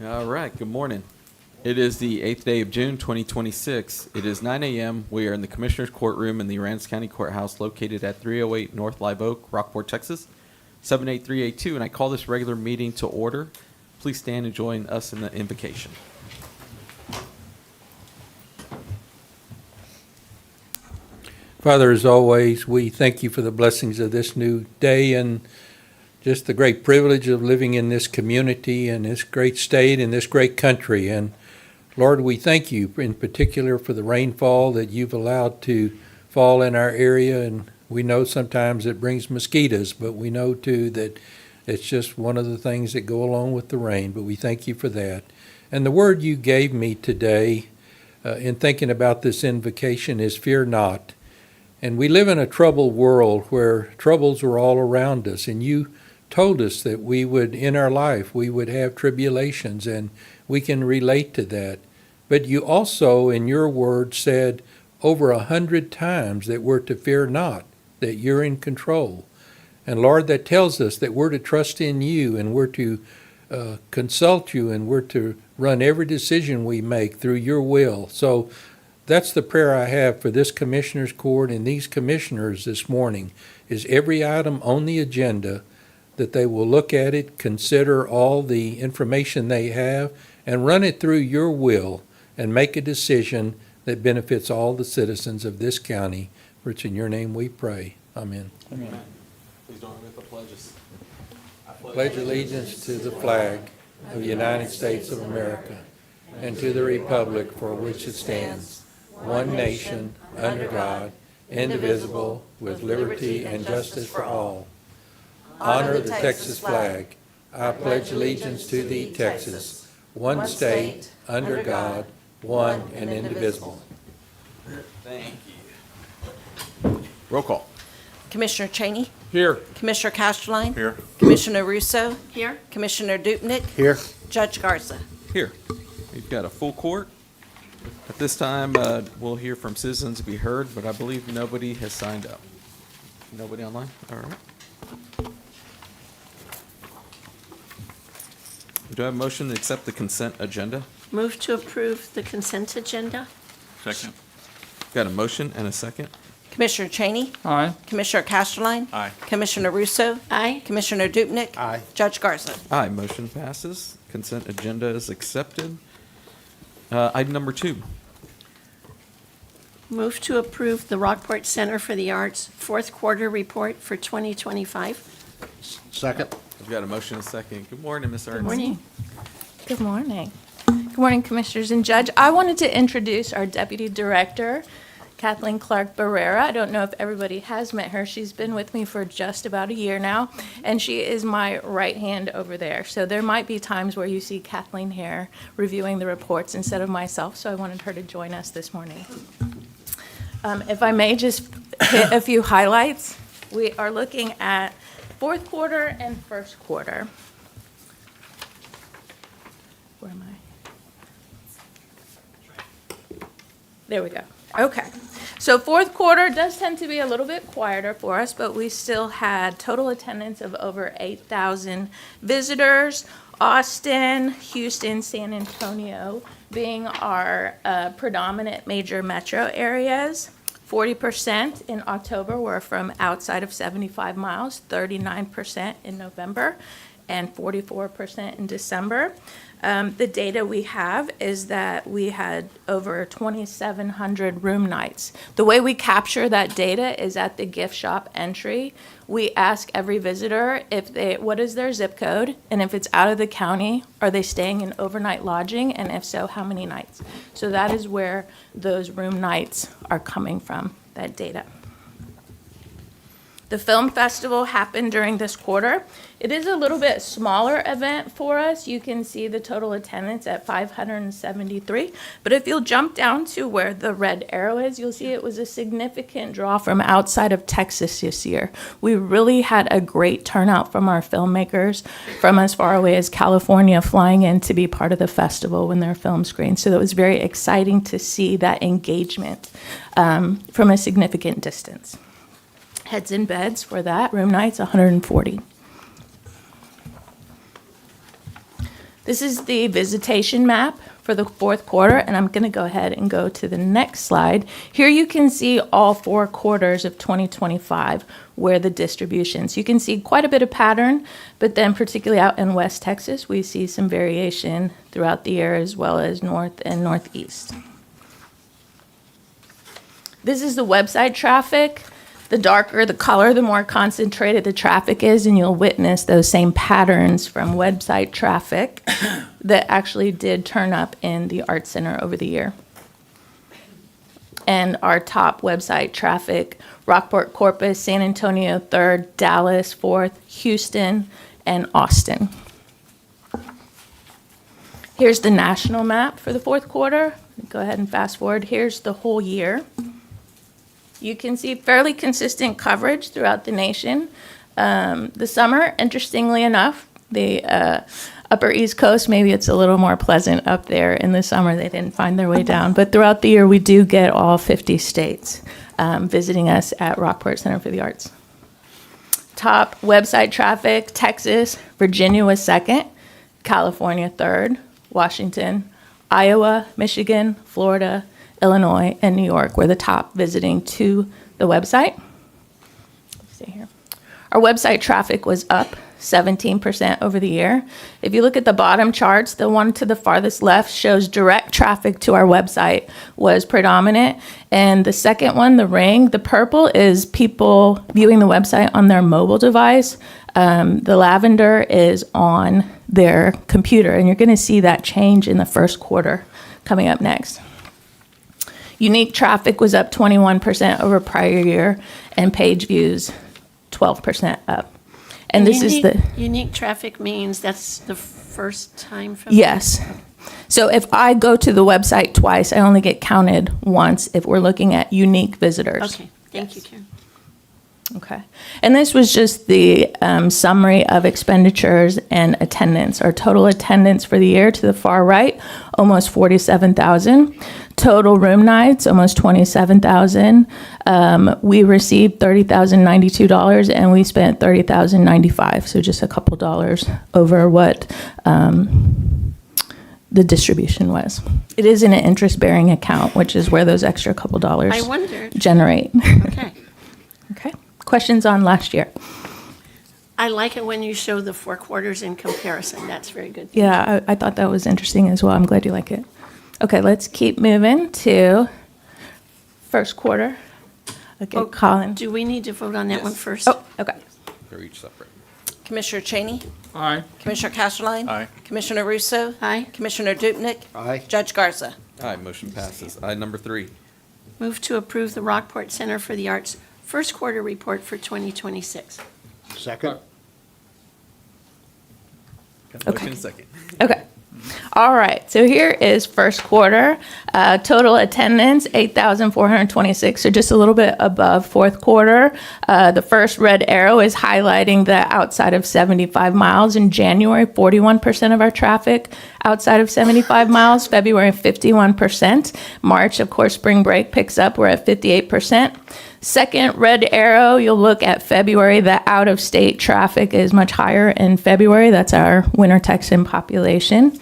All right, good morning. It is the 8th day of June, 2026. It is 9 a.m. We are in the Commissioner's Courtroom in the Aransas County Courthouse located at 308 North Live Oak, Rockport, Texas, 78382, and I call this regular meeting to order. Please stand and join us in the invocation. Father, as always, we thank you for the blessings of this new day and just the great privilege of living in this community and this great state and this great country. And Lord, we thank you in particular for the rainfall that you've allowed to fall in our area. And we know sometimes it brings mosquitoes, but we know too that it's just one of the things that go along with the rain. But we thank you for that. And the word you gave me today in thinking about this invocation is fear not. And we live in a troubled world where troubles are all around us. And you told us that we would, in our life, we would have tribulations, and we can relate to that. But you also, in your word, said over 100 times that we're to fear not, that you're in control. And Lord, that tells us that we're to trust in you, and we're to consult you, and we're to run every decision we make through your will. So that's the prayer I have for this Commissioner's Court and these commissioners this morning, is every item on the agenda that they will look at it, consider all the information they have, and run it through your will and make a decision that benefits all the citizens of this county. For it's in your name we pray. Amen. Amen. Please join me with the pledges. Pledge allegiance to the flag of the United States of America and to the republic for which it stands, one nation, under God, indivisible, with liberty and justice for all. Honor the Texas flag. I pledge allegiance to thee, Texas, one state, under God, one and indivisible. Thank you. Roll call. Commissioner Cheney, Here. Commissioner Casterline. Here. Commissioner Russo, Here. Commissioner Dupnick, Here. Judge Garza. Here. We've got a full court. At this time, we'll hear from citizens to be heard, but I believe nobody has signed up. Nobody online? All right. Do I have a motion to accept the consent agenda? Move to approve the consent agenda. Second. Got a motion and a second? Commissioner Cheney, Aye. Commissioner Casterline. Aye. Commissioner Russo, Aye. Commissioner Dupnick. Aye. Judge Garza. Aye, motion passes. Consent agenda is accepted. Item number 2. Move to approve the Rockport Center for the Arts fourth quarter report for 2025. Second. We've got a motion and a second. Good morning, Ms. Ernst. Good morning. Good morning. Good morning, Commissioners and Judge. I wanted to introduce our Deputy Director, Kathleen Clark Barrera. I don't know if everybody has met her. She's been with me for just about a year now, and she is my right hand over there. So there might be times where you see Kathleen here reviewing the reports instead of myself, so I wanted her to join us this morning. If I may just hit a few highlights. We are looking at fourth quarter and first quarter. Where am I? There we go. Okay. So fourth quarter does tend to be a little bit quieter for us, but we still had total attendance of over 8,000 visitors. Austin, Houston, San Antonio being our predominant major metro areas. 40% in October were from outside of 75 miles, 39% in November, and 44% in December. The data we have is that we had over 2,700 room nights. The way we capture that data is at the gift shop entry. We ask every visitor what is their zip code, and if it's out of the county, are they staying in overnight lodging, and if so, how many nights? So that is where those room nights are coming from, that data. The film festival happened during this quarter. It is a little bit smaller event for us. You can see the total attendance at 573. But if you'll jump down to where the red arrow is, you'll see it was a significant draw from outside of Texas this year. We really had a great turnout from our filmmakers from as far away as California flying in to be part of the festival when their film screened. So it was very exciting to see that engagement from a significant distance. Heads in beds for that, room nights, 140. This is the visitation map for the fourth quarter, and I'm going to go ahead and go to the next slide. Here you can see all 4 quarters of 2025, where the distributions. You can see quite a bit of pattern, but then particularly out in West Texas, we see some variation throughout the year as well as North and Northeast. This is the website traffic. The darker the color, the more concentrated the traffic is, and you'll witness those same patterns from website traffic that actually did turn up in the Art Center over the year. And our top website traffic, Rockport, Corpus, San Antonio 3rd, Dallas 4th, Houston, and Austin. Here's the national map for the fourth quarter. Go ahead and fast forward. Here's the whole year. You can see fairly consistent coverage throughout the nation. The summer, interestingly enough, the upper East Coast, maybe it's a little more pleasant up there in the summer. They didn't find their way down. But throughout the year, we do get all 50 states visiting us at Rockport Center for the Arts. Top website traffic, Texas, Virginia was 2nd, California 3rd, Washington, Iowa, Michigan, Florida, Illinois, and New York were the top visiting to the website. Let's see here. Our website traffic was up 17% over the year. If you look at the bottom charts, the one to the farthest left shows direct traffic to our website was predominant. And the second one, the ring, the purple is people viewing the website on their mobile device. The lavender is on their computer. And you're going to see that change in the first quarter coming up next. Unique traffic was up 21% over prior year, and page views 12% up. And this is the Unique traffic means that's the first time from? yes. So if I go to the website twice, I only get counted once if we're looking at unique visitors. Okay, thank you, Karen. Okay. And this was just the summary of expenditures and attendance. Our total attendance for the year to the far right, almost 47,000. Total room nights, almost 27,000. We received $30,092 and we spent $30,095. So just a couple dollars over what the distribution was. It is in an interest-bearing account, which is where those extra couple dollars I wondered. generate. Okay. Okay. Questions on last year? I like it when you show the 4 quarters in comparison. That's very good. Yeah, I thought that was interesting as well. I'm glad you like it. Okay, let's keep moving to first quarter. Okay, Oh, Colin. Do we need to vote on that one first? Oh, okay. They're each separate. Commissioner Cheney? Aye. Commissioner Castleline? Aye. Commissioner Russo? Aye. Commissioner Dupnick? Aye. Judge Garza? Aye, motion passes. Item number 3. Move to approve the Rockport Center for the Arts first quarter report for 2026. Second. Got a Okay. motion second. Okay. All right. So here is first quarter. Total attendance, 8,426. So just a little bit above fourth quarter. The first red arrow is highlighting that outside of 75 miles in January, 41% of our traffic outside of 75 miles. February, 51%. March, of course, spring break picks up. We're at 58%. Second red arrow, you'll look at February. The out-of-state traffic is much higher in February. That's our winter Texan population.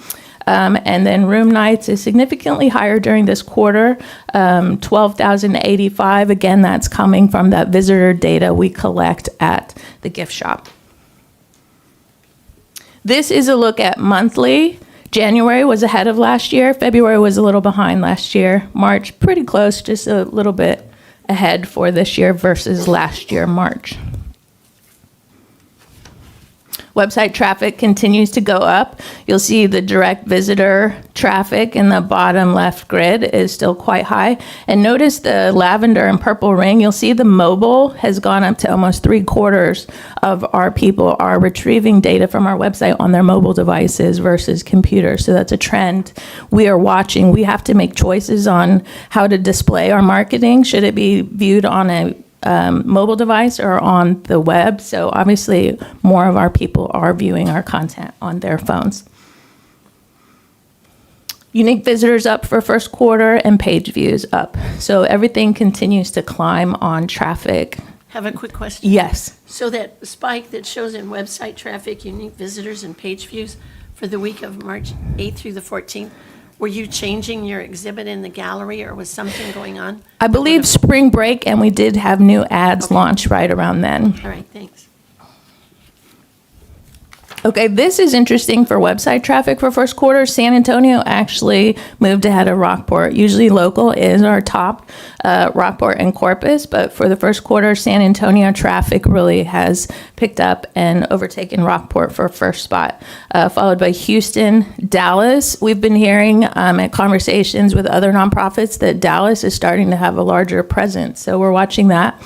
And then room nights is significantly higher during this quarter, 12,085. Again, that's coming from that visitor data we collect at the gift shop. This is a look at monthly. January was ahead of last year. February was a little behind last year. March, pretty close, just a little bit ahead for this year versus last year, March. Website traffic continues to go up. You'll see the direct visitor traffic in the bottom left grid is still quite high. And notice the lavender and purple ring. You'll see the mobile has gone up to almost 3/4 of our people are retrieving data from our website on their mobile devices versus computers. So that's a trend we are watching. We have to make choices on how to display our marketing. Should it be viewed on a mobile device or on the web? So obviously more of our people are viewing our content on their phones. Unique visitors up for first quarter and page views up. So everything continues to climb on traffic Have a quick question. Yes. So that spike that shows in website traffic, unique visitors, and page views for the week of March 8th through the 14th, were you changing your exhibit in the gallery, or was something going on? I believe spring break, and we did have new ads launched right around then. All right, thanks. Okay, this is interesting for website traffic for first quarter. San Antonio actually moved ahead of Rockport. Usually local is our top, Rockport and Corpus, but for the first quarter, San Antonio traffic really has picked up and overtaken Rockport for first spot, followed by Houston, Dallas. We've been hearing at conversations with other nonprofits that Dallas is starting to have a larger presence, so we're watching that.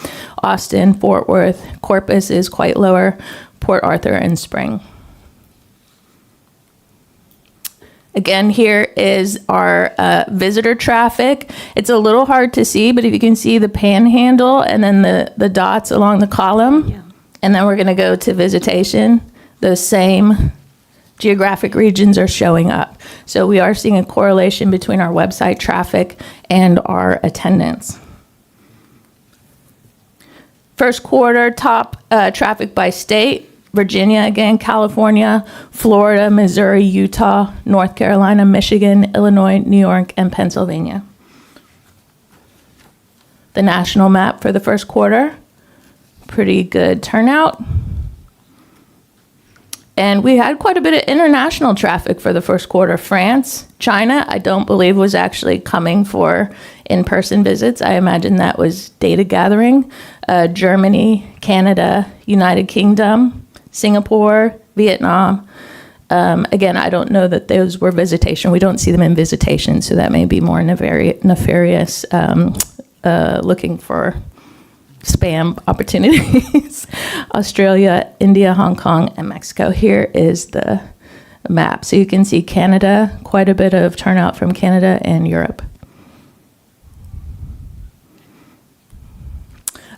Austin, Fort Worth, Corpus is quite lower, Port Arthur, and Spring. Again, here is our visitor traffic. It's a little hard to see, but if you can see the panhandle and then the dots along the column, Yeah. and then we're going to go to visitation, those same geographic regions are showing up. So we are seeing a correlation between our website traffic and our attendance. First quarter top traffic by state. Virginia, again, California, Florida, Missouri, Utah, North Carolina, Michigan, Illinois, New York, and Pennsylvania. The national map for the first quarter, pretty good turnout. And we had quite a bit of international traffic for the first quarter. France, China, I don't believe was actually coming for in-person visits. I imagine that was data gathering. Germany, Canada, United Kingdom, Singapore, Vietnam. Again, I don't know that those were visitation. We don't see them in visitation, so that may be more nefarious, looking for spam opportunities. Australia, India, Hong Kong, and Mexico. Here is the map. So you can see Canada, quite a bit of turnout from Canada and Europe.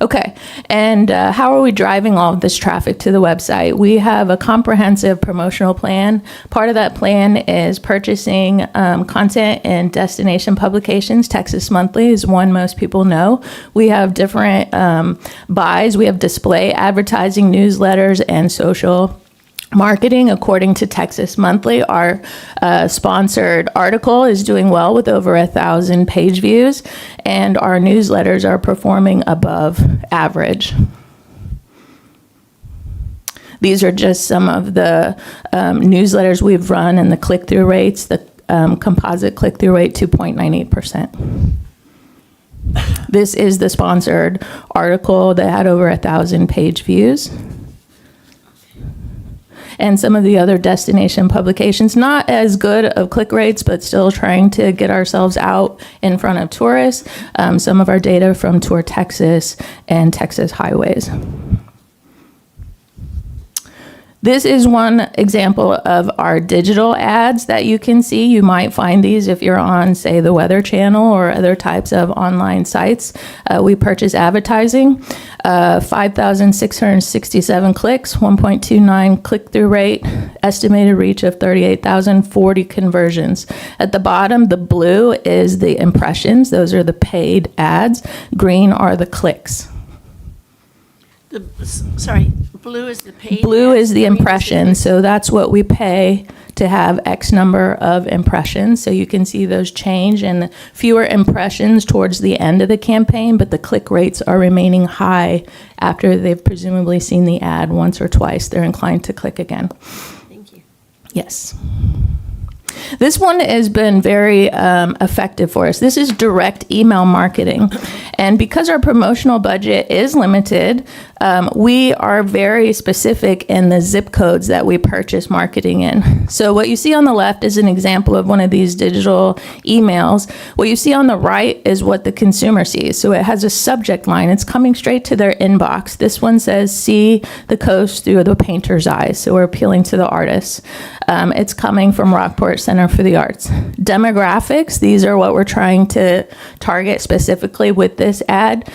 Okay, and how are we driving all of this traffic to the website? We have a comprehensive promotional plan. Part of that plan is purchasing content in destination publications. Texas Monthly is one most people know. We have different buys. We have display advertising, newsletters, and social marketing. According to Texas Monthly, our sponsored article is doing well with over 1,000 page views, and our newsletters are performing above average. These are just some of the newsletters we've run and the click-through rates. The composite click-through rate, 2.98%. This is the sponsored article that had over 1,000 page views. And some of the other destination publications, not as good of click rates, but still trying to get ourselves out in front of tourists. Some of our data from Tour Texas and Texas Highways. This is one example of our digital ads that you can see. You might find these if you're on, say, the Weather Channel or other types of online sites. We purchase advertising, 5,667 clicks, 1.29 click-through rate, estimated reach of 38,040 conversions. At the bottom, the blue is the impressions. Those are the paid ads. Green are the clicks. Sorry, blue is the paid. Blue ads, is the green impression, so that's what we pay to have X number of impressions. So you can see those change, and fewer impressions towards the end of the campaign, but the click rates are remaining high after they've presumably seen the ad once or twice. They're inclined to click again. Thank you. Yes. This one has been very effective for us. This is direct email marketing. And because our promotional budget is limited, we are very specific in the zip codes that we purchase marketing in. So what you see on the left is an example of one of these digital emails. What you see on the right is what the consumer sees. So it has a subject line. It's coming straight to their inbox. This one says, "See the coast through the painter's eyes." So we're appealing to the artists. It's coming from Rockport Center for the Arts. Demographics, these are what we're trying to target specifically with this ad.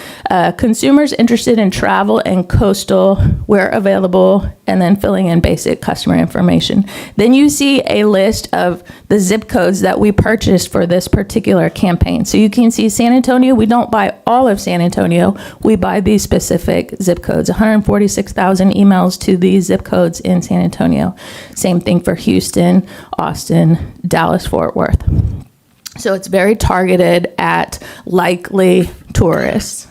Consumers interested in travel and and coastal where available, and then filling in basic customer information. Then you see a list of the zip codes that we purchased for this particular campaign. So you can see San Antonio, we don't buy all of San Antonio, we buy these specific zip codes, 146,000 emails to these zip codes in San Antonio. Same thing for Houston, Austin, Dallas, Fort Worth. So it's very targeted at likely tourists.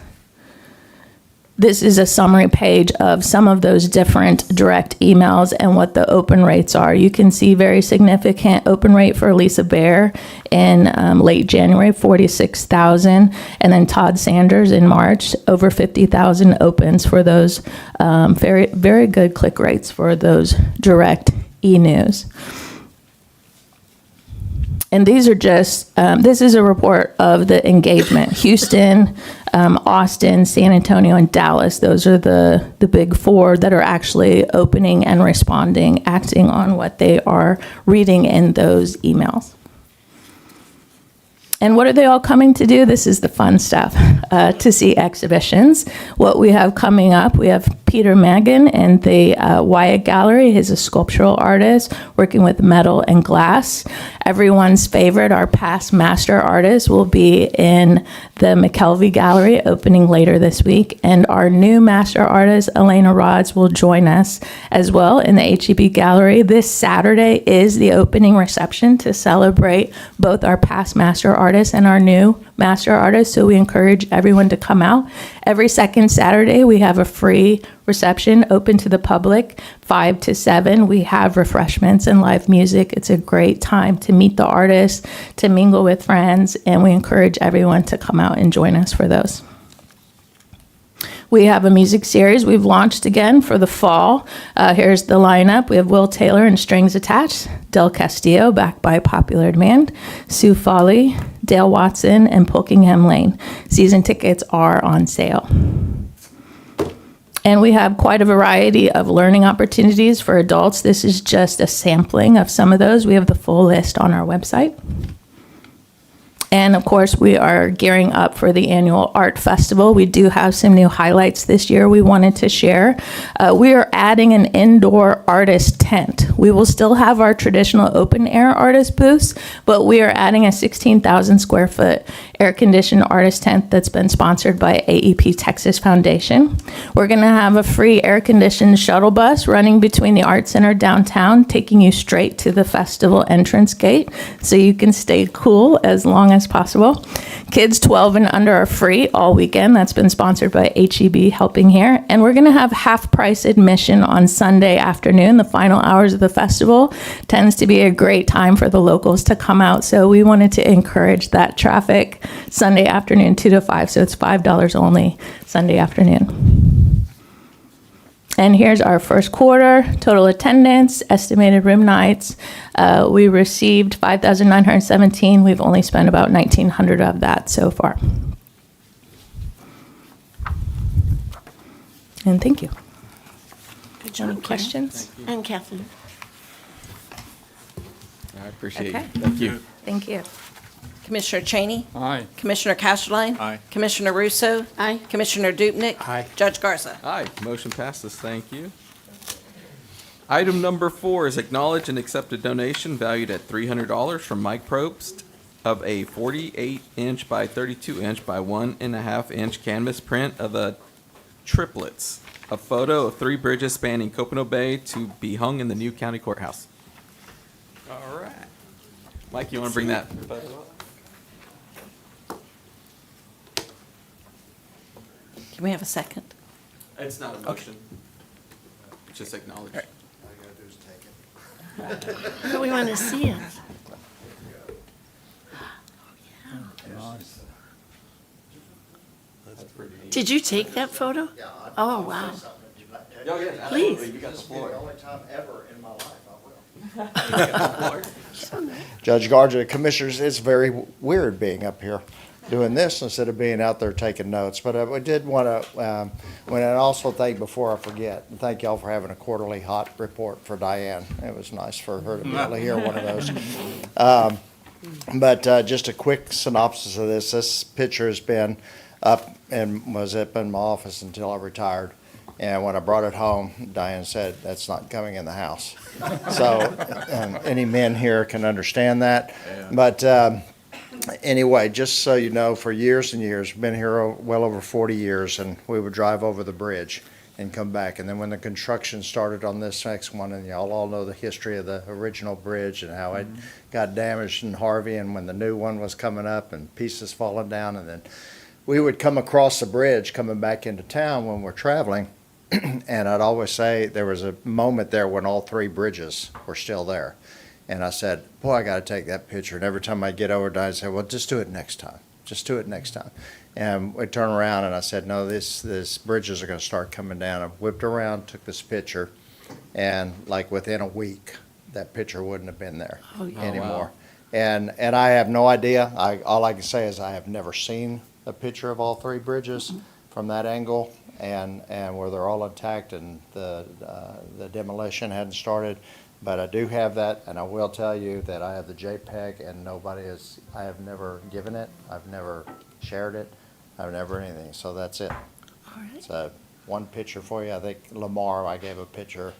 This is a summary page of some of those different direct emails and what the open rates are. You can see very significant open rate for Lisa Bear in late January, 46,000, and then Todd Sanders in March, over 50,000 opens for those very, very good click rates for those direct e-news. And these are just, this is a report of the engagement. Houston, Austin, San Antonio, and Dallas, those are the big four that are actually opening and responding, acting on what they are reading in those emails. And what are they all coming to do? This is the fun stuff, to see exhibitions. What we have coming up, we have Peter Magan in the Wyatt Gallery. He's a sculptural artist working with metal and glass. Everyone's favorite, our past master artist, will be in the McKelvey Gallery opening later this week. And our new master artist, Elena Rods, will join us as well in the HEB Gallery. This Saturday is the opening reception to celebrate both our past master artists and our new master artist, so we encourage everyone to come out. Every second Saturday, we have a free reception open to the public, 5 to 7. We have refreshments and live music. It's a great time to meet the artists, to mingle with friends, and we encourage everyone to come out and join us for those. We have a music series we've launched again for the fall. Here's the lineup. We have Will Taylor and Strings Attached, Del Castillo, backed by popular demand, Sue Foley, Dale Watson, and Polkingham Lane. Season tickets are on sale. And we have quite a variety of learning opportunities for adults. This is just a sampling of some of those. We have the full list on our website. And of course, we are gearing up for the annual art festival. We do have some new highlights this year we wanted to share. We are adding an indoor artist tent. We will still have our traditional open air artist booths, but we are adding a 16,000 square foot air conditioned artist tent that's been sponsored by AEP Texas Foundation. We're gonna have a free air conditioned shuttle bus running between the Art Center downtown, taking you straight to the festival entrance gate, so you can stay cool as long as possible. Kids 12 and under are free all weekend. That's been sponsored by HEB Helping Here. And we're going to have half price admission on Sunday afternoon. The final hours of the festival tends to be a great time for the locals to come out. So we wanted to encourage that traffic Sunday afternoon, 2 to 5. So it's $5 only Sunday afternoon. And here's our first quarter, total attendance, estimated room nights. We received 5,917. We've only spent about 1,900 of that so far. And thank you. Good job, Any Karen. questions? And Kathleen. I appreciate Okay. it. Thank you. Thank you. Commissioner Cheney? Aye. Commissioner Castleline? Aye. Commissioner Russo? Aye. Commissioner Dupnick? Aye. Judge Garza? Aye, motion passes, thank you. Item number 4 is acknowledge and accept a donation valued at $300 from Mike Probst of a 48-inch by 32-inch by 1.5-inch canvas print of the triplets, a photo of 3 bridges spanning Copano Bay to be hung in the new county courthouse. All right. Mike, you want to bring that photo up? Can we have a second? It's not a motion. Just acknowledge. But we want to see it. Did you take that photo? Oh, wow. Please. You got the floor. Only time ever in my life I will. Judge Garza, Commissioners, it's very weird being up here doing this instead of being out there taking notes. But I did want to, and also thank, before I forget, and thank y'all for having a quarterly hot report for Diane. It was nice for her to be able to hear one of those. But just a quick synopsis of this. This picture has been up and was up in my office until I retired. And when I brought it home, Diane said, "That's not coming in the house." So, any men here can understand that. But anyway, just so you know, for years and years, been here well over 40 years, and we would drive over the bridge and come back. And then when the construction started on this next one, and y'all all know the history of the original bridge and how it got damaged in Harvey, and when the new one was coming up and pieces falling down, and then we would come across the bridge coming back into town when we're traveling. And I'd always say there was a moment there when all three bridges were still there. And I said, boy, I got to take that picture. And every time I get over, I'd say, well, just do it next time. Just do it next time. And we turn around and I said, no, this bridges are going to start coming down. I whipped around, took this picture, and like within a week, that picture wouldn't have been there Oh, yeah. anymore. And I have no idea. All I can say is I have never seen a picture of all three bridges from that angle, and where they're all intact and the demolition hadn't started. But I do have that, and I will tell you that I have the JPEG, and I have never given it, I've never shared it, I've never anything, so that's it. All right. So, one picture for you. I think Lamar, I gave a picture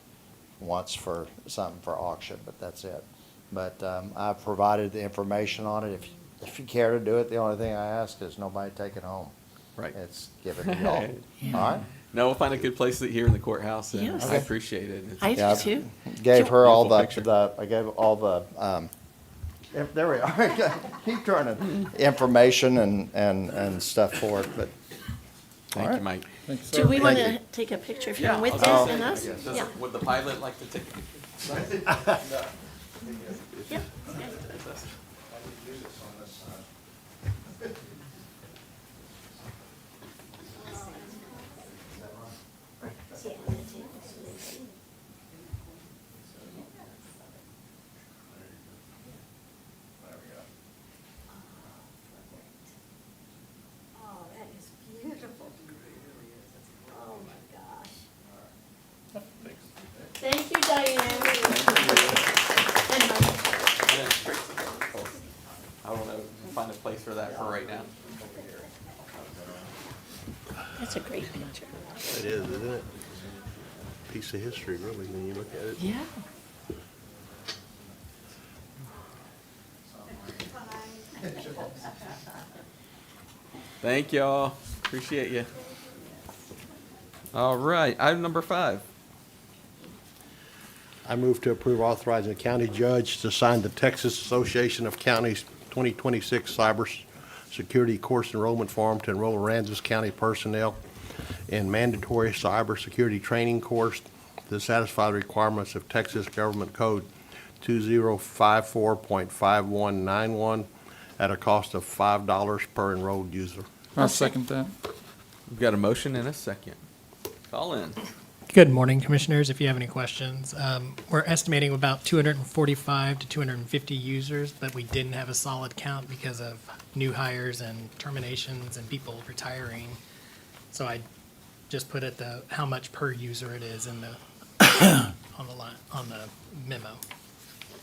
once for something for auction, but that's it. But I've provided the information on it. If you care to do it, the only thing I ask is nobody take it home. Right. It's given to y'all. All right? No, we'll find a good place here in the courturhouse, and Yes. I appreciate it. I Yeah, do too. Gave her all Beautiful picture. I gave all the, there we are. Keep turning. Information and stuff for it, but. Thank All you, Mike. Do we want Thank to take a picture of him Yeah, with I'll- us and us? Does- Yeah. Would the pilot like to take a picture? Yeah. Oh, that is beautiful. Oh, my gosh. Thank you, Diane. And Mike. I don't know, find a place for that for right now. That's a great picture. It is, isn't it? Piece of history, really, when you look at it. Yeah. Thank y'all. Appreciate you. All right, item number 5. I move to approve authorizing the county judge to sign the Texas Association of Counties 2026 Cyber Security Course Enrollment Form to enroll Aransas County personnel in mandatory cybersecurity training course to satisfy the requirements of Texas Government Code 2054.5191 at a cost of $5 per enrolled user. I'll second that. We've got a motion and a second. Call in. Good morning, Commissioners. If you have any questions, we're estimating about 245 to 250 users, but we didn't have a solid count because of new hires and terminations and people retiring. So I just put it how much per user it is in the on the memo.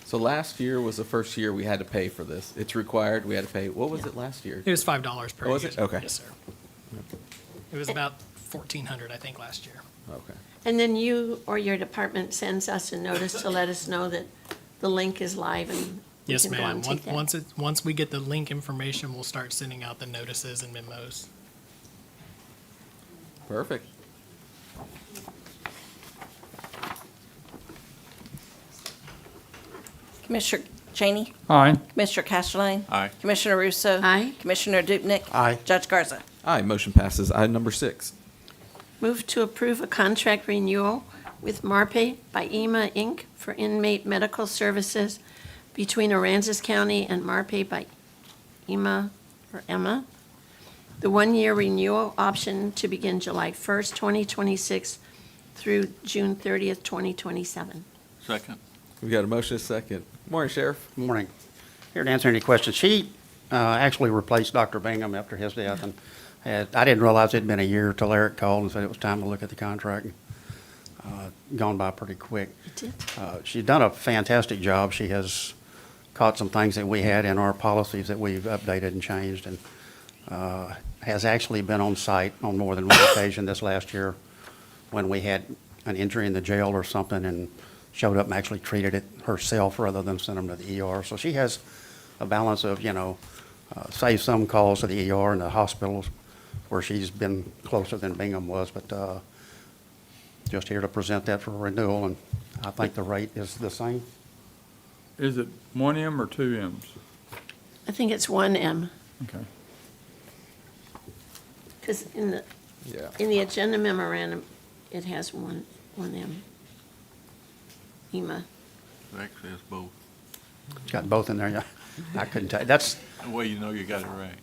So last year was the first year we had to pay for this. It's required, we had to pay. What was it last year? It was $5 per Oh, was user. it? Okay. Yes, sir. It was about 1,400, I think, last year. Okay. And then you or your department sends us a notice to let us know that the link is live and we Yes, can go ma'am. and take that. Once we get the link information, we'll start sending out the notices and memos. Perfect. Commissioner Cheney? Aye. Commissioner Castleline? Aye. Commissioner Russo? Aye. Commissioner Dupnick? Aye. Judge Garza? Aye, motion passes. Item number 6. Move to approve a contract renewal with Marpe by EMA Inc. for inmate medical services between Aransas County and Marpe by EMA or Emma. The one-year renewal option to begin July 1st, 2026 through June 30th, 2027. Second. We've got a motion and a second. Morning, Sheriff. Morning. Here to answer any questions. She actually replaced Dr. Bingham after his death, and I didn't realize it'd been a year till Eric called and said it was time to look at the contract. Gone by pretty quick. It did. She's done a fantastic job. She has caught some things that we had in our policies that we've updated and changed, and has actually been on site on more than one occasion this last year when we had an injury in the jail or something and showed up and actually treated it herself rather than send them to the ER. So she has a balance of, save some calls to the ER and the hospitals where she's been closer than Bingham was, but just here to present that for renewal, and I think the rate is the same. Is it one M or two M's? I think it's 1M, Okay. because in Yeah. the agenda memorandum, it has 1M. EMA. Actually, it's both. It's got both in there, yeah. I couldn't tell, that's, Well, you know you got it right.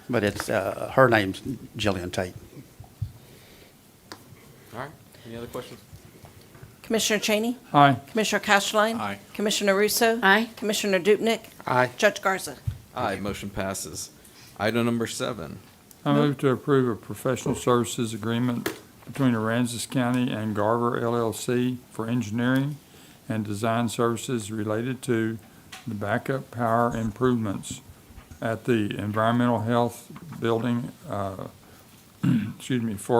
but it's, her name's Jillian Tate. All right. Any other questions? Commissioner Cheney? Aye. Commissioner Castleline? Aye. Commissioner Russo? Aye. Commissioner Dupnick? Aye. Judge Garza? Aye, motion passes. Item number 7. I move to approve a professional services agreement between Aransas County and Garver LLC for engineering and design services related to the backup power improvements at the Environmental Health Building, for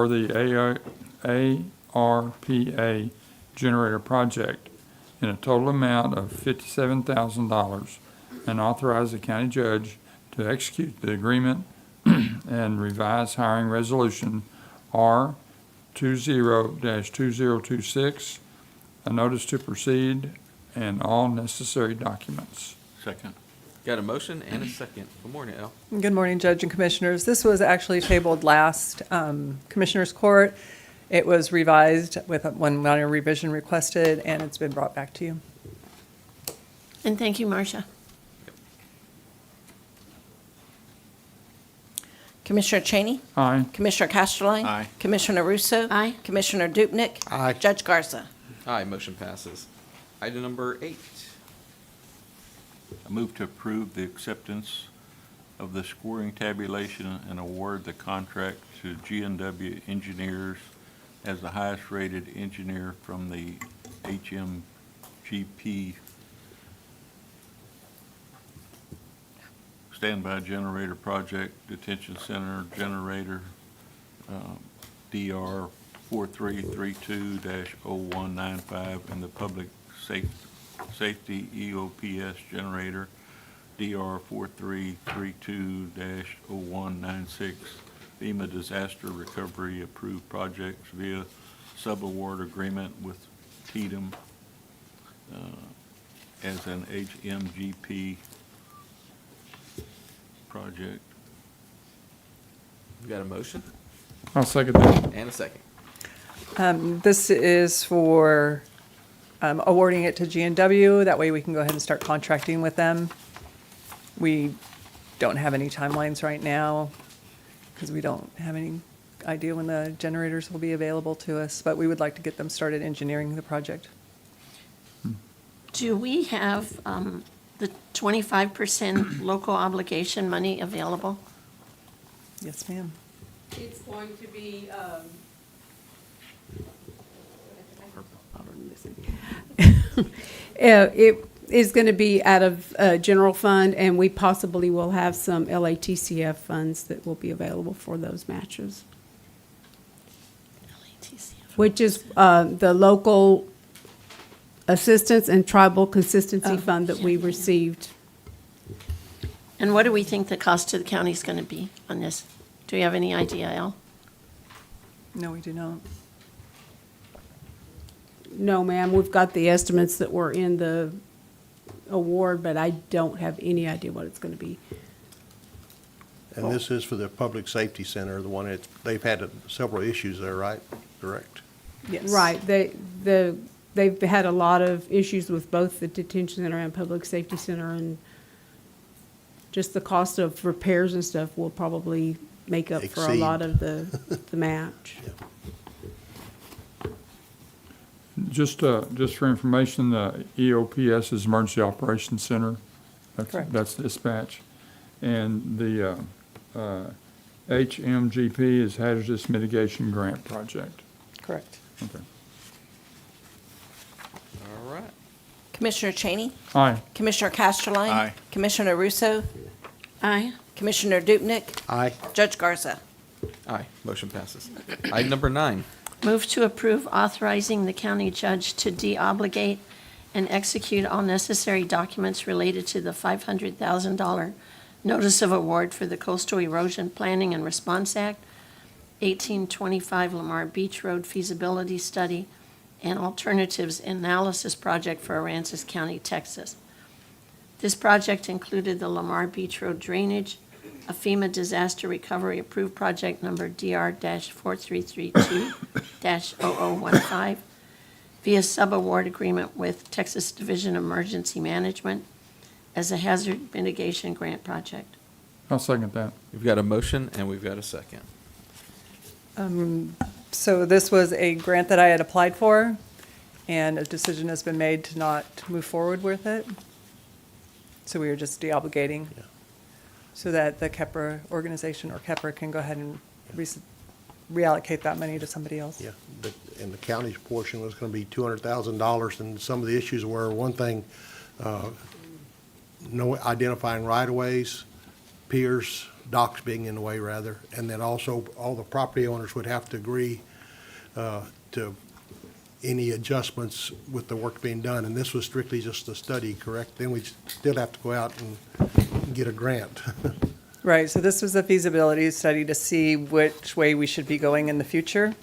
the ARPA generator project in a total amount of $57,000, and authorize the county judge to execute the agreement and revise hiring resolution R 20-2026, a notice to proceed, and all necessary documents. Second. Got a motion and a second. Good morning, Al. Good morning, Judge and Commissioners. This was actually tabled last Commissioners Court. It was revised with one minor revision requested, and it's been brought back to you. And thank you, Marcia. Commissioner Cheney? Aye. Commissioner Castleline? Aye. Commissioner Russo? Aye. Commissioner Dupnick? Aye. Judge Garza? Aye, motion passes. Item number 8. I move to approve the acceptance of the scoring tabulation and award the contract to G&W Engineers as the highest-rated engineer from the HMGP standby generator project, detention center generator, DR 4332-0195, and the public safety EOPS generator, DR 4332-0196, FEMA disaster recovery approved projects via subaward agreement with Tatum as an HMGP project. You got a motion I'll second that. and a second. This is for awarding it to G&W. That way we can go ahead and start contracting with them. We don't have any timelines right now because we don't have any idea when the generators will be available to us, but we would like to get them started engineering the project. Do we have the 25% local obligation money available? Yes, ma'am. It's going to be, it is going to be out of general fund, and we possibly will have some LATCF funds that will be available for those matches, which is the local assistance and tribal consistency fund that we received. And what do we think the cost to the county is going to be on this? Do we have any idea, Al? No, we do not. No, ma'am, we've got the estimates that were in the award, but I don't have any idea what it's going to be. And this is for the Public Safety Center, the one they've had several issues there, right? Correct? Yes. Right, they've had a lot of issues with both the detention center and public safety center, and just the cost of repairs and stuff will probably make up for a Exceed. lot of the match. Just for information, the EOPS is Emergency Operations Center. Correct. That's dispatch. And the HMGP is Hazardous Mitigation Grant Project. Correct. Okay. All right. Commissioner Cheney? Aye. Commissioner Castleline? Aye. Commissioner Russo? Aye. Commissioner Dupnick? Aye. Judge Garza? Aye, motion passes. Item number 9. Move to approve authorizing the county judge to deobligate and execute all necessary documents related to the $500,000 notice of award for the Coastal Erosion Planning and Response Act, 1825 Lamar Beach Road feasibility study, and alternatives analysis project for Aransas County, Texas. This project included the Lamar Beach Road drainage, a FEMA disaster recovery approved project number DR-4332-0015 via subaward agreement with Texas Division of Emergency Management as a hazard mitigation grant project. I'll second that. We've got a motion and we've got a second. So this was a grant that I had applied for, and a decision has been made to not move forward with it. So we are just deobligating so that the KEPRA organization or KEPRA can go ahead and reallocate that money to somebody else. Yeah, and the county's portion was going to be $200,000, and some of the issues were, one thing, no identifying right-of-ways, piers, docks being in the way, rather, and then also all the property owners would have to agree to any adjustments with the work being done, and this was strictly just a study, correct? Then we still have to go out and get a grant. Right, so this was a feasibility study to see which way we should be going in the future.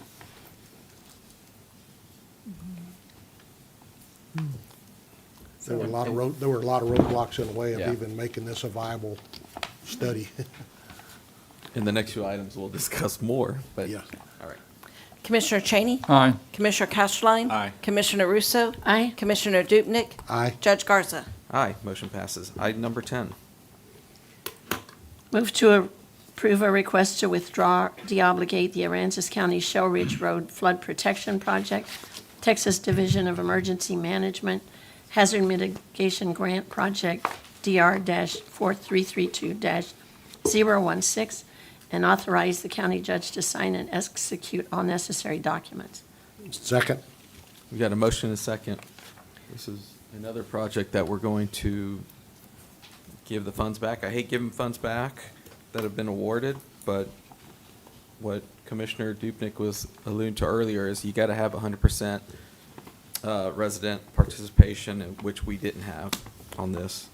There were a lot of roadblocks in the way of Yeah. even making this a viable study. In the next few items, we'll discuss more, but, Yeah. all right. Commissioner Cheney? Aye. Commissioner Castleline? Aye. Commissioner Russo? Aye. Commissioner Dupnick? Aye. Judge Garza? Aye, motion passes. Item number 10. Move to approve a request to withdraw, deobligate the Aransas County Shell Ridge Road Flood Protection Project, Texas Division of Emergency Management Hazard Mitigation Grant Project, DR-4332-016, and authorize the county judge to sign and execute all necessary documents. Second. We've got a motion and a second. This is another project that we're going to give the funds back. I hate giving funds back that have been awarded, but what Commissioner Dupnick was alluding to earlier is you got to have 100% resident participation, which we didn't have on this.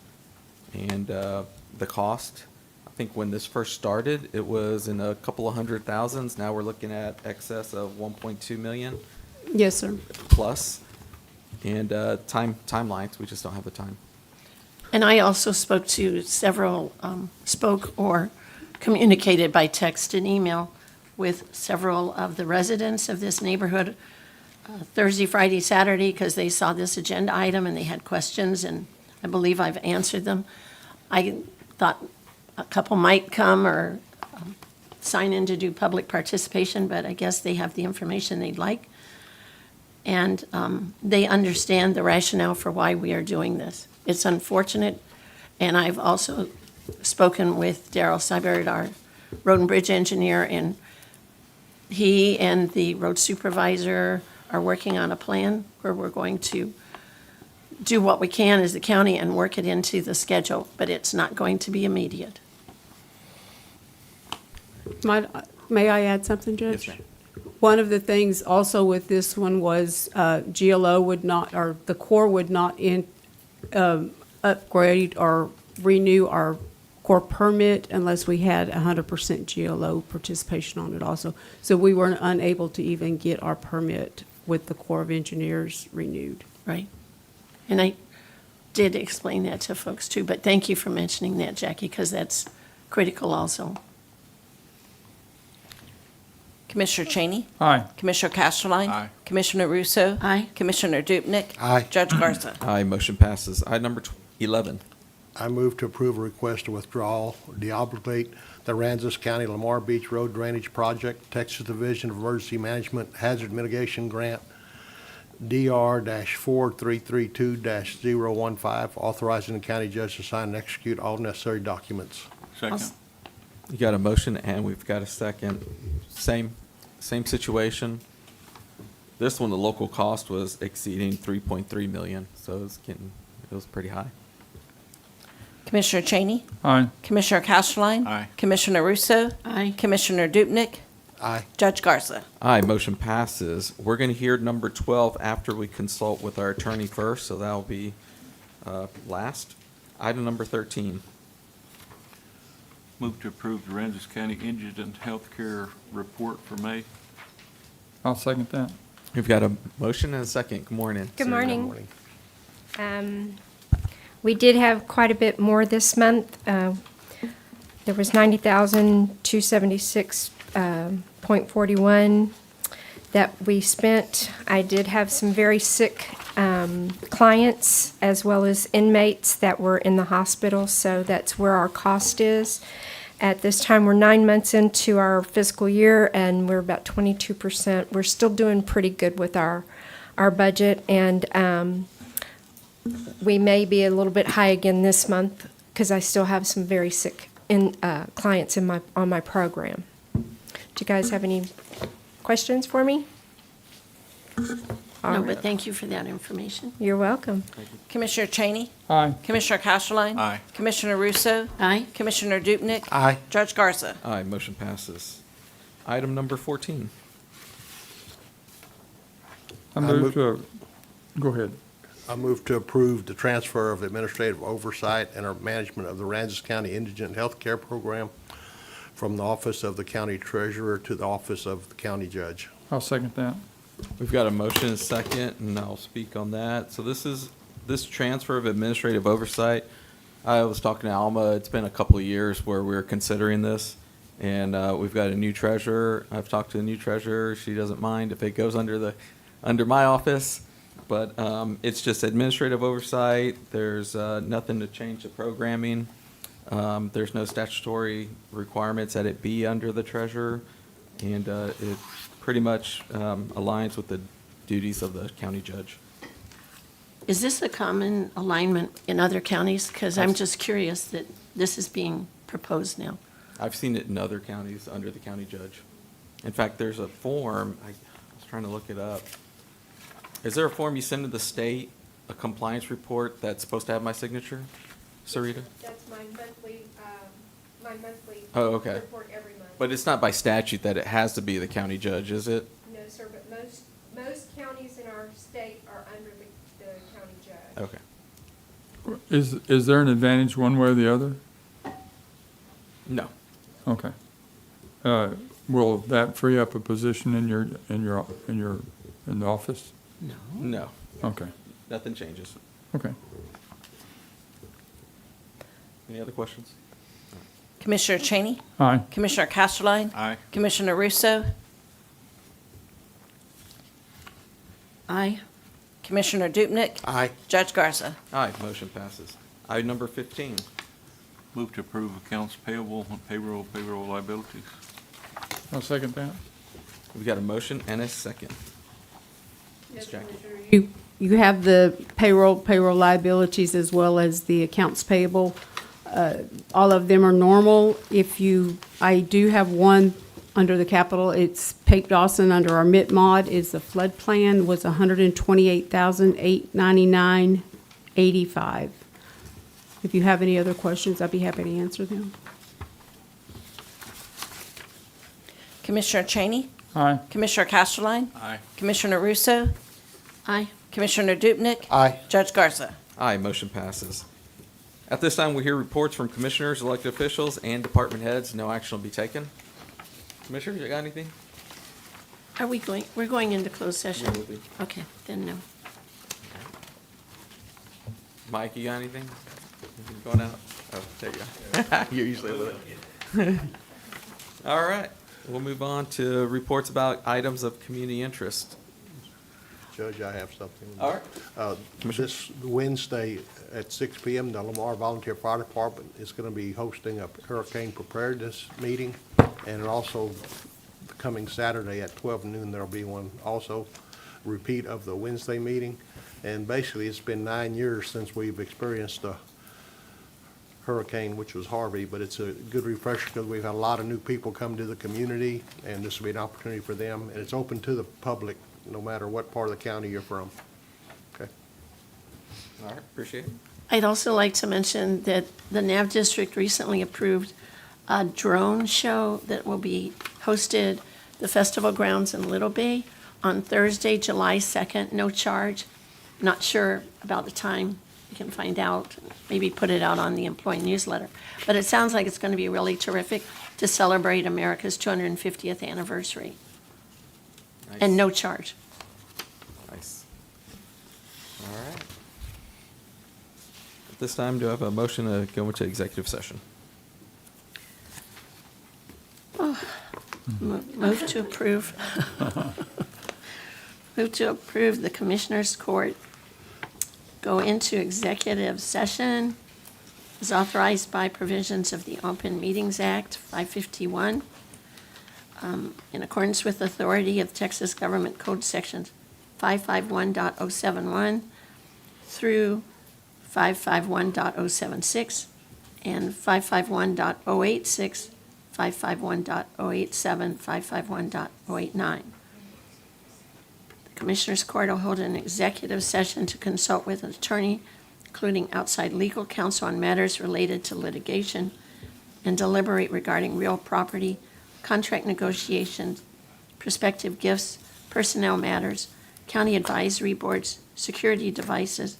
And the cost, I think when this first started, it was in a couple of hundred thousands. Now we're looking at excess of 1.2 million Yes, sir. plus. And timelines, we just don't have the time. And I also spoke to several, spoke or communicated by text and email with several of the residents of this neighborhood Thursday, Friday, Saturday, because they saw this agenda item and they had questions, and I believe I've answered them. I thought a couple might come or sign in to do public participation, but I guess they have the information they'd like. And they understand the rationale for why we are doing this. It's unfortunate, and I've also spoken with Daryl Seibert, our road and bridge engineer, and he and the road supervisor are working on a plan where we're going to do what we can as the county and work it into the schedule, but it's not going to be immediate. May I add something, Judge? Yes, ma'am. One of the things also with this one was GLO would not, or the Corps would not upgrade or renew our Corps permit unless we had 100% GLO participation on it also. So we were unable to even get our permit with the Corps of Engineers renewed. Right. And I did explain that to folks too, but thank you for mentioning that, Jackie, because that's critical also. Commissioner Cheney? Aye. Commissioner Castleline? Aye. Commissioner Russo? Aye. Commissioner Dupnick? Aye. Judge Garza? Aye, motion passes. Item number 11. I move to approve a request to withdraw, deobligate the Aransas County Lamar Beach Road Drainage Project, Texas Division of Emergency Management Hazard Mitigation Grant, DR-4332-015, authorizing the county judge to sign and execute all necessary documents. Second. You got a motion and we've got a second. Same situation. This one, the local cost was exceeding 3.3 million, so it was pretty high. Commissioner Cheney? Aye. Commissioner Castleline? Aye. Commissioner Russo? Aye. Commissioner Dupnick? Aye. Judge Garza. Aye, motion passes. We're going to hear number 12 after we consult with our attorney first, so that'll be last. Item number 13. Move to approve the Aransas County Indigent Healthcare Report for May. I'll second that. We've got a motion and a second. Good morning. Good Sarita. morning. We did have quite a bit more this month. There was 90,276.41 that we spent. I did have some very sick clients as well as inmates that were in the hospital, so that's where our cost is. At this time, we're 9 months into our fiscal year, and we're about 22%. We're still doing pretty good with our budget, and we may be a little bit high again this month because I still have some very sick clients on my program. Do you guys have any questions for me? All No, right. but thank you for that information. You're welcome. Commissioner Cheney? Aye. Commissioner Castleline? Aye. Commissioner Russo? Aye. Commissioner Dupnick? Aye. Judge Garza. Aye, motion passes. Item number 14. I move to, go ahead. I move to approve the transfer of administrative oversight and or management of the Aransas County Indigent Health Care Program from the Office of the County Treasurer to the Office of the County Judge. I'll second that. We've got a motion and a second, and I'll speak on that. So this transfer of administrative oversight. I was talking to Alma. It's been a couple of years where we're considering this, and we've got a new treasurer. I've talked to the new treasurer. She doesn't mind if it goes under my office, but it's just administrative oversight. There's nothing to change the programming. There's no statutory requirements that it be under the treasurer, and it pretty much aligns with the duties of the county judge. Is this a common alignment in other counties? Because I'm just curious that this is being proposed now. I've seen it in other counties under the county judge. In fact, there's a form, I was trying to look it up. Is there a form you send to the state, a compliance report that's supposed to have my signature, Sarita? That's my monthly Oh, okay. report every month. But it's not by statute that it has to be the county judge, is it? No, sir, but most counties in our state are under the county judge. Okay. Is there an advantage one way or the other? No. Okay. Will that free up a position in the office? No. Okay, Nothing changes. okay. Any other questions? Commissioner Cheney? Aye. Commissioner Castleline? Aye. Commissioner Russo? Aye. Commissioner Dupnick? Aye. Judge Garza. Aye, motion passes. Item number 15. Move to approve accounts payable, payroll liabilities. I'll second that. We've got a motion and a second. Ms. Jackie. You have the payroll liabilities as well as the accounts payable. All of them are normal. I do have one under the capital. It's Pape Dawson under our MIT mod is the flood plan was $128,899.85. If you have any other questions, I'd be happy to answer them. Commissioner Cheney? Aye. Commissioner Castleline? Aye. Commissioner Russo? Aye. Commissioner Dupnick? Aye. Judge Garza. Aye, motion passes. At this time, we hear reports from commissioners, elected officials, and department heads. No action will be taken. Commissioners, you got anything? We're going into closed session? We will be. Okay, then no. Mike, you got anything? Anything going out? Oh, there you go. You're usually with it. All right, we'll move on to reports about items of community interest. Judge, I have something. All right. Commissioner. This Wednesday at 6 p.m., the Lamar Volunteer Fire Department is going to be hosting a hurricane preparedness meeting. And also, the coming Saturday at 12 noon, there'll be one also, repeat of the Wednesday meeting. And basically, it's been 9 years since we've experienced a hurricane, which was Harvey, but it's a good refresher because we've had a lot of new people come to the community, and this will be an opportunity for them. And it's open to the public, no matter what part of the county you're from. Okay. All right, appreciate it. I'd also like to mention that the NAV district recently approved a drone show that will be hosted the festival grounds in Little Bay on Thursday, July 2nd, no charge. Not sure about the time. You can find out, maybe put it out on the employee newsletter. But it sounds like it's going to be really terrific to celebrate America's 250th anniversary. Nice. And no charge. Nice. All right. At this time, do I have a motion to go into executive session? Move to approve. Move to approve the Commissioners Court go into executive session as authorized by provisions of the Open Meetings Act 551 in accordance with authority of Texas Government Code Sections 551.071 through 551.076 and 551.086, 551.087, 551.089. The Commissioners Court will hold an executive session to consult with an attorney, including outside legal counsel on matters related to litigation, and deliberate regarding real property, contract negotiations, prospective gifts, personnel matters, county advisory boards, security devices,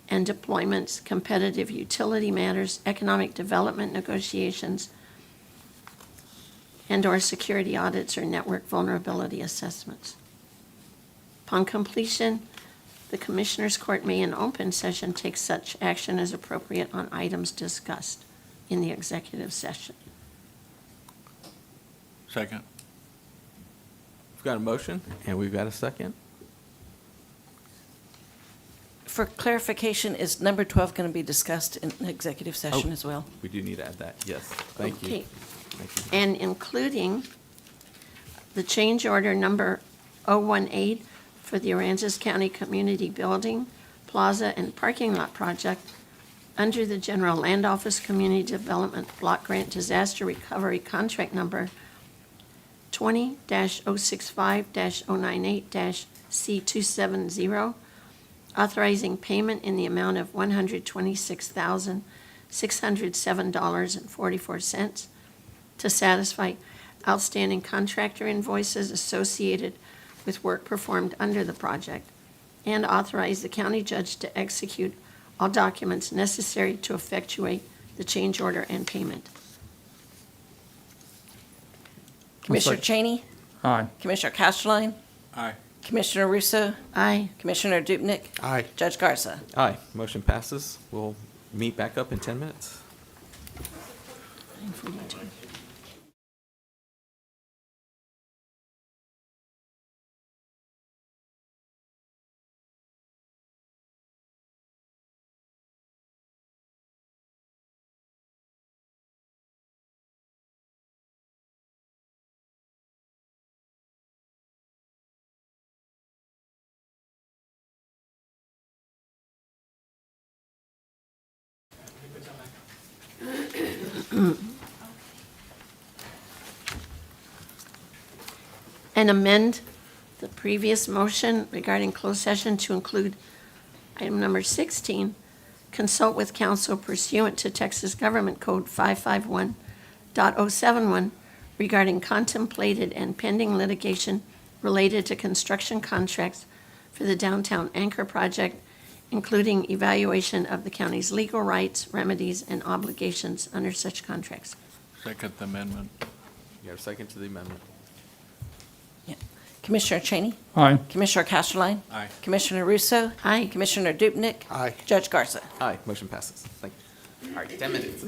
and deployments, competitive utility matters, economic development negotiations, and/or security audits or network vulnerability assessments. Upon completion, the Commissioners Court may in open session take such action as appropriate on items discussed in the executive session. Second. We've got a motion and we've got a second. For clarification, is number 12 going to be discussed in executive session Oh. as well? We do need to add that, yes. Thank you. Okay. Thank you. And including the change order number 018 for the Aransas County Community Building, Plaza, and Parking Lot Project under the General Land Office Community Development Block Grant Disaster Recovery Contract Number 20-065-098-C270, authorizing payment in the amount of $126,607.44 to satisfy outstanding contractor invoices associated with work performed under the project, and authorize the county judge to execute all documents necessary to effectuate the change order and payment. Commissioner second. Cheney? Aye. Commissioner Castelline? Aye. Commissioner Russo? Aye. Commissioner Dupnick? Aye. Judge Garza? Aye, motion passes. We'll meet back up in 10 minutes. And amend the previous motion regarding closed session to include item number 16, consult with counsel pursuant to Texas Government Code 551.071 regarding contemplated and pending litigation related to construction contracts for the downtown Anchor project, including evaluation of the county's legal rights, remedies, and obligations under such contracts. Second amendment. You have a second to the amendment? Commissioner Cheney? Aye. Commissioner Castelline? Aye. Commissioner Russo? Aye. Commissioner Dupnick? Aye. Judge Garza? Aye, motion passes. Thank you. All right, 10 minutes.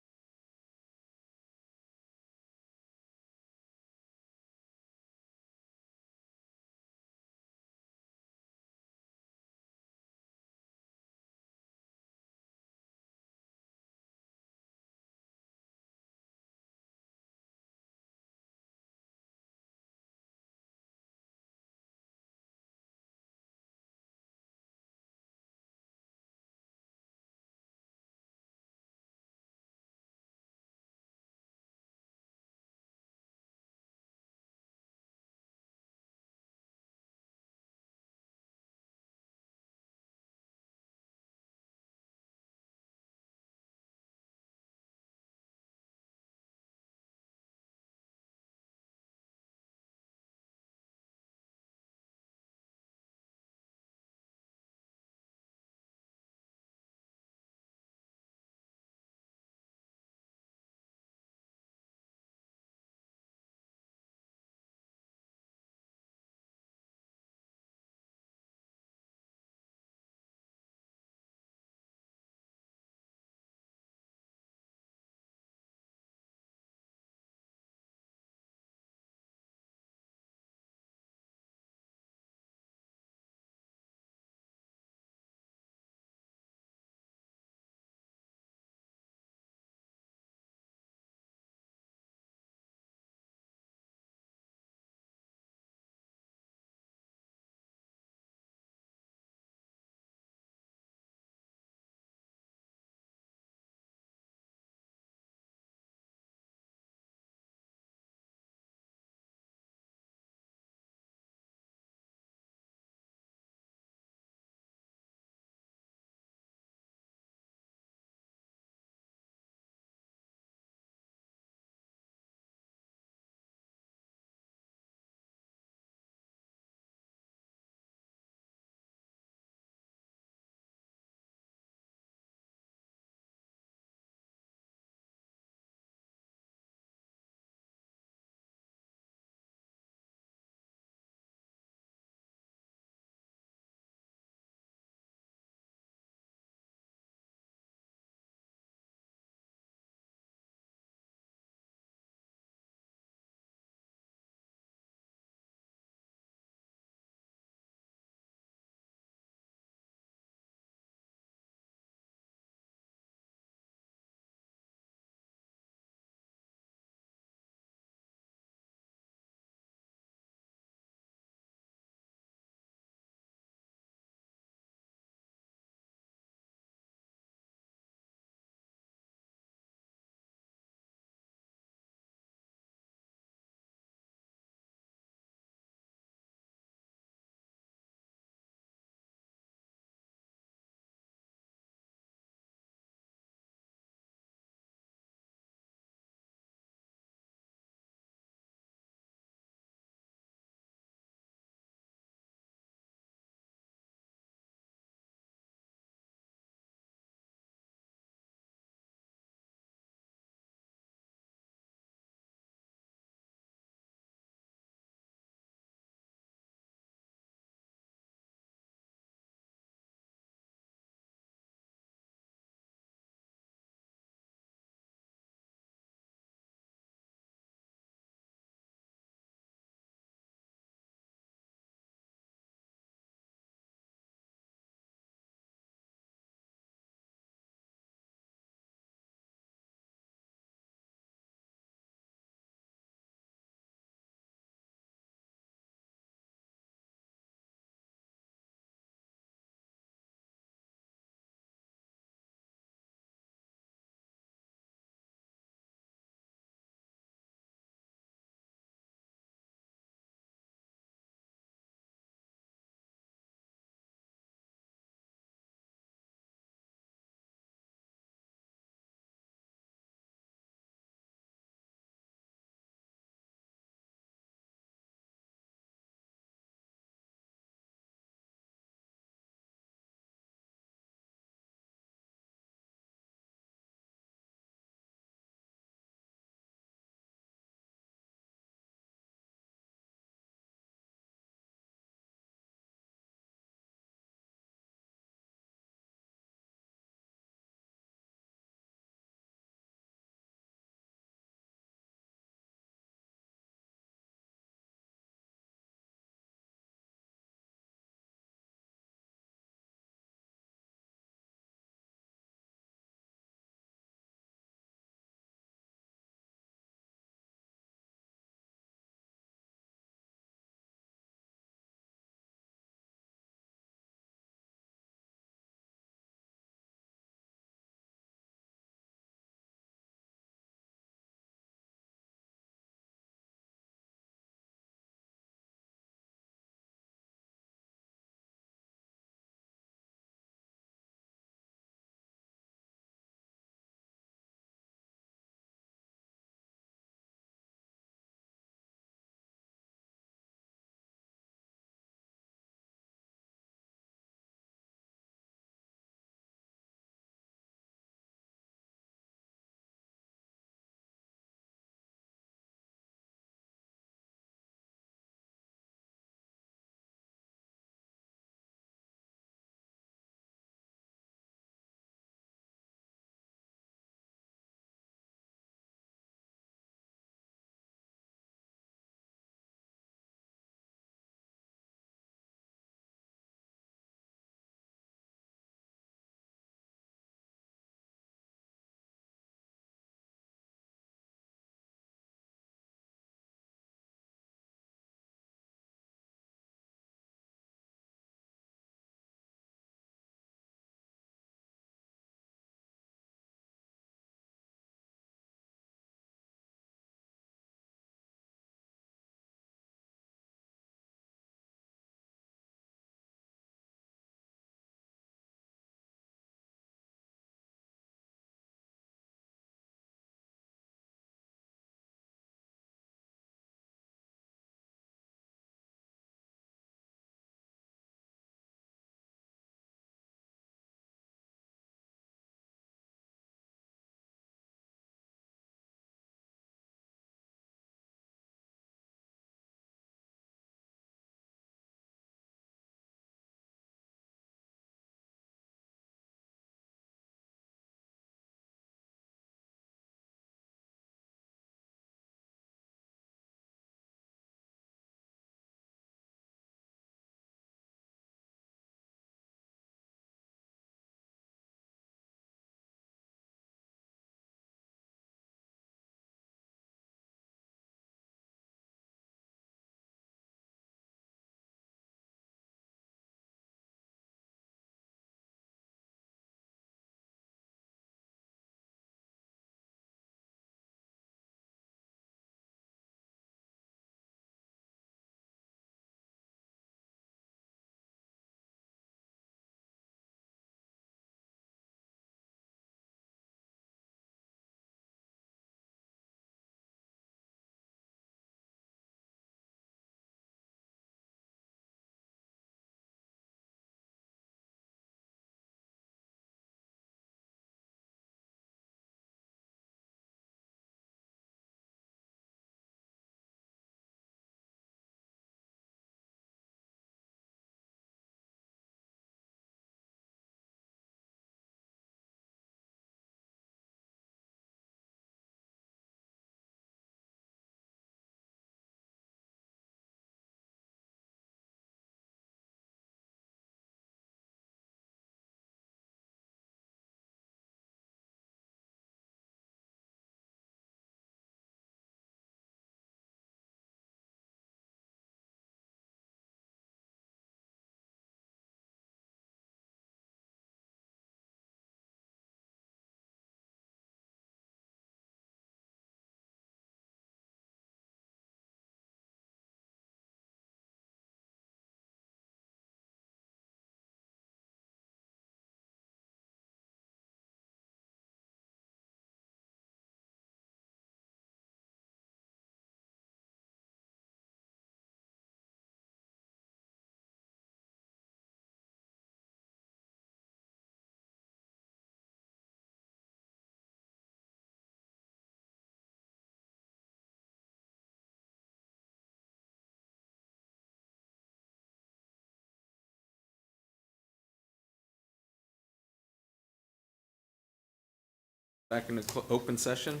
Back in the open session.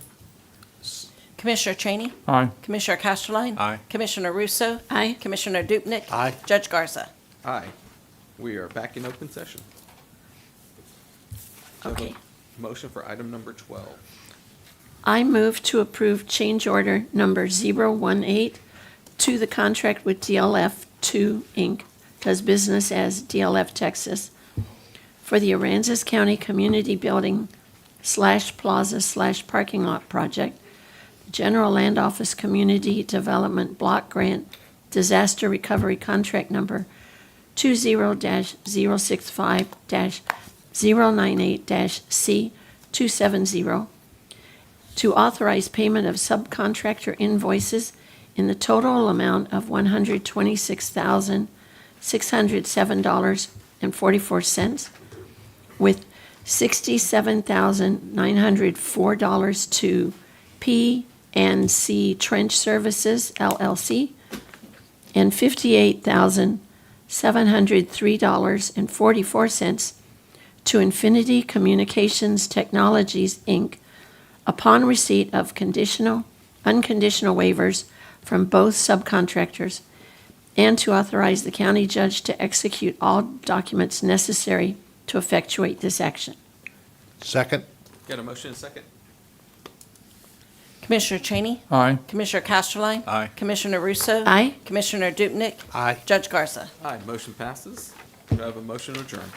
Commissioner Cheney? Aye. Commissioner Casterline? Aye. Commissioner Russo? Aye. Commissioner Dupnick? Aye. Judge Garza? Aye. We are back in open session. Do I have a Okay. Motion for item number 12. I move to approve change order number 018 to the contract with DLF 2 Inc., does business as DLF Texas, for the Aransas County Community Building / Plaza / Parking Lot Project, General Land Office Community Development Block Grant Disaster Recovery Contract Number 20-065-098-C270, to authorize payment of subcontractor invoices in the total amount of $126,607.44, with $67,904 to P&C Trench Services LLC, and $58,703.44 to Infinity Communications Technologies, Inc., upon receipt of unconditional waivers from both subcontractors, and to authorize the county judge to execute all documents necessary to effectuate this action. Second? Got a motion and a second? Commissioner Cheney? Aye. Commissioner Casterline? Aye. Commissioner Russo? Aye. Commissioner Dupnick? Aye. Judge Garza? Aye. Motion passes. Do I have a motion to adjourn?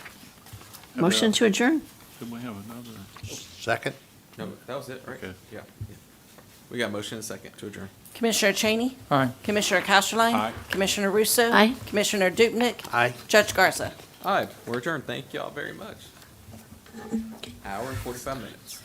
Motion to adjourn? Then we have another. Second? No, that was it, right? Okay. Yeah. We got a motion and a second to adjourn. Commissioner Cheney? Aye. Commissioner Casterline? Aye. Commissioner Russo? Aye. Commissioner Dupnick? Aye. Judge Garza? Aye. We're adjourned. Thank y'all very much. Hour and 45 minutes.